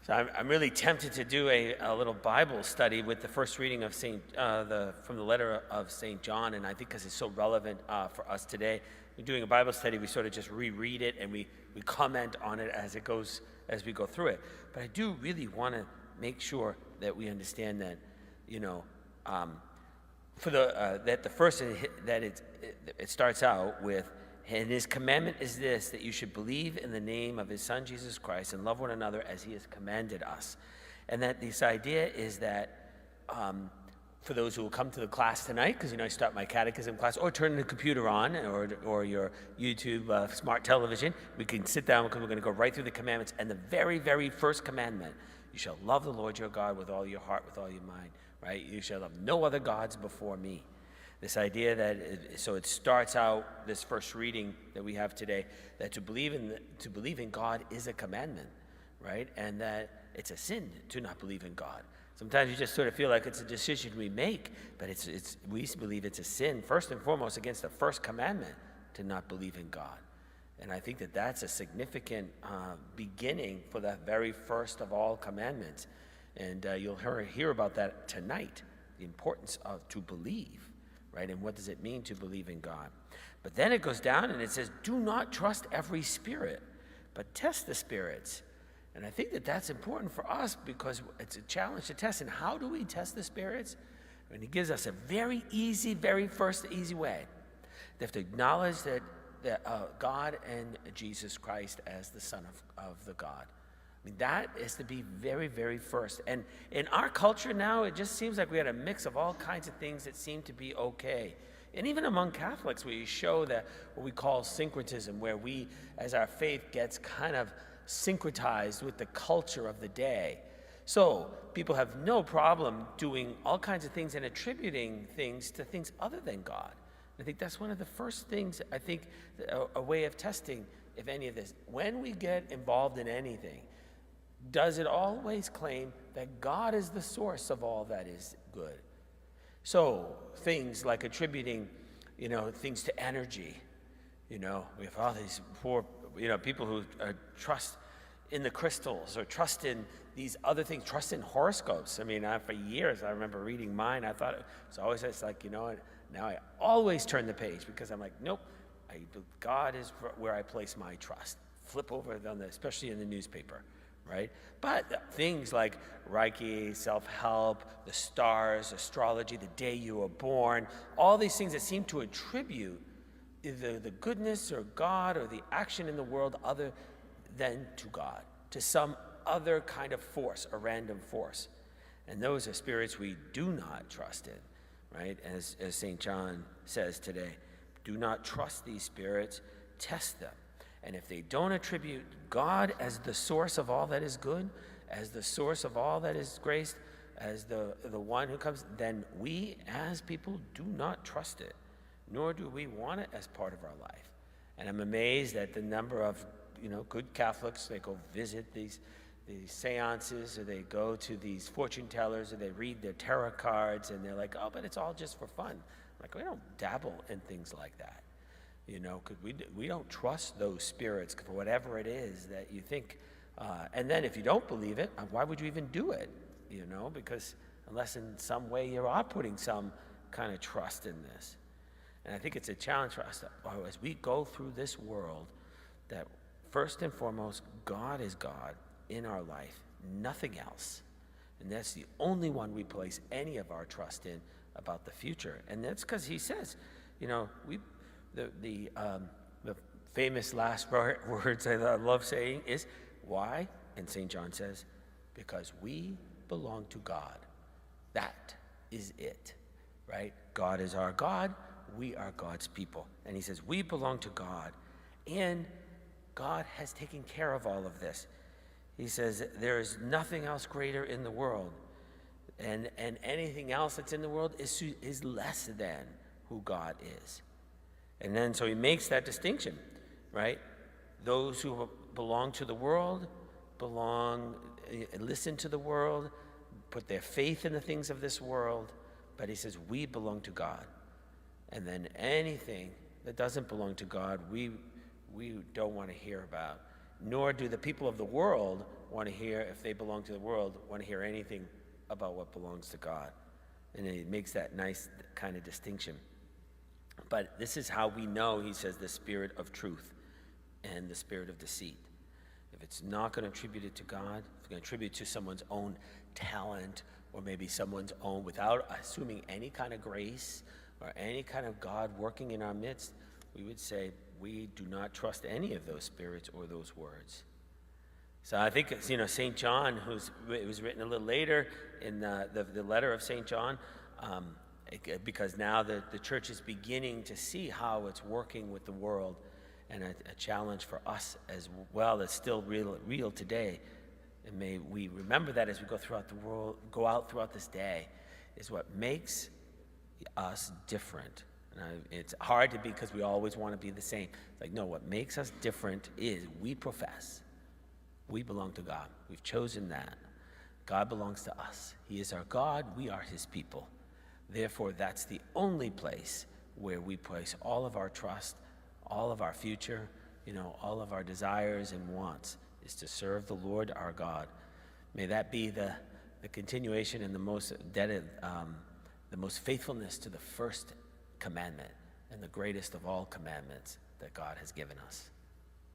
So I'm really tempted to do a little Bible study with the first reading of from the letter of St. John, and I think because it's so relevant for us today. We're doing a Bible study, we sort of just reread it and we comment on it as we go through it. But I do really want to make sure that we understand that, that the first that it starts out with, and his commandment is this, that you should believe in the name of his Son, Jesus Christ, and love one another as he has commanded us. And that this idea is that for those who will come to the class tonight, because I start my catechism class, or turn the computer on, or your YouTube smart television, we can sit down because we're going to go right through the commandments. And the very, very first commandment, you shall love the Lord your God with all your heart, with all your mind, right? You shall have no other gods before me. This idea that, so it starts out, this first reading that we have today, that to believe in God is a commandment, right? And that it's a sin to not believe in God. Sometimes you just sort of feel like it's a decision we make, but we believe it's a sin, first and foremost, against the first commandment, to not believe in God. And I think that that's a significant beginning for the very first of all commandments. And you'll hear about that tonight, the importance to believe. Right? And what does it mean to believe in God? But then it goes down and it says, do not trust every spirit, but test the spirits. And I think that that's important for us because it's a challenge to test. And how do we test the spirits? And he gives us a very easy, very first easy way. They have to acknowledge that God and Jesus Christ as the Son of the God. I mean, that is to be very, very first. And in our culture now, it just seems like we had a mix of all kinds of things that seem to be okay. And even among Catholics, we show that what we call syncretism, where we, as our faith gets kind of syncretized with the culture of the day. So people have no problem doing all kinds of things and attributing things to things other than God. I think that's one of the first things, I think, a way of testing, if any of this. When we get involved in anything, does it always claim that God is the source of all that is good? So things like attributing, things to energy. We have all these poor, people who trust in the crystals or trust in these other things, trust in horoscopes. I mean, for years, I remember reading mine. I thought it's like, now I always turn the page because I'm like, nope, God is where I place my trust. Flip over especially in the newspaper. Right? But things like Reiki, self-help, the stars, astrology, the day you were born, all these things that seem to attribute either the goodness or God or the action in the world other than to God, to some other kind of force, a random force. And those are spirits we do not trust in, right? As St. John says today, do not trust these spirits, test them. And if they don't attribute God as the source of all that is good, as the source of all that is grace, as the one who comes, then we as people do not trust it, nor do we want it as part of our life. And I'm amazed at the number of good Catholics. They go visit these seances, or they go to these fortune tellers, or they read their tarot cards, and they're like, oh, but it's all just for fun. I'm like, we don't dabble in things like that. Because we don't trust those spirits for whatever it is that you think. And then if you don't believe it, why would you even do it? Because unless in some way you are putting some kind of trust in this. And I think it's a challenge for us as we go through this world, that first and foremost, God is God in our life, nothing else. And that's the only one we place any of our trust in about the future. And that's because he says, the famous last words I love saying is, why? And St. John says, because we belong to God. That is it, right? God is our God. We are God's people. And he says, we belong to God. And God has taken care of all of this. He says, there is nothing else greater in the world. And anything else that's in the world is less than who God is. And then so he makes that distinction, right? Those who belong to the world listen to the world, put their faith in the things of this world, but he says we belong to God. And then anything that doesn't belong to God, we don't want to hear about. nor do the people of the world want to hear, if they belong to the world, want to hear anything about what belongs to God. And it makes that nice kind of distinction. But this is how we know, he says, the spirit of truth and the spirit of deceit. If it's not going to attribute it to God, if it's going to attribute to someone's own talent or maybe someone's own, without assuming any kind of grace or any kind of God working in our midst, we would say we do not trust any of those spirits or those words. So I think it's, St. John, it was written a little later in the letter of St. John, because now the church is beginning to see how it's working with the world, and a challenge for us as well that's still real today. And may we remember that as we go out throughout this day, is what makes us different. And it's hard to be, because we always want to be the same. It's like, no, what makes us different is we profess. We belong to God. We've chosen that. God belongs to us. He is our God. We are his people. Therefore, that's the only place where we place all of our trust, all of our future, all of our desires and wants, is to serve the Lord our God. May that be the continuation and the most faithfulness to the first commandment and the greatest of all commandments that God has given us.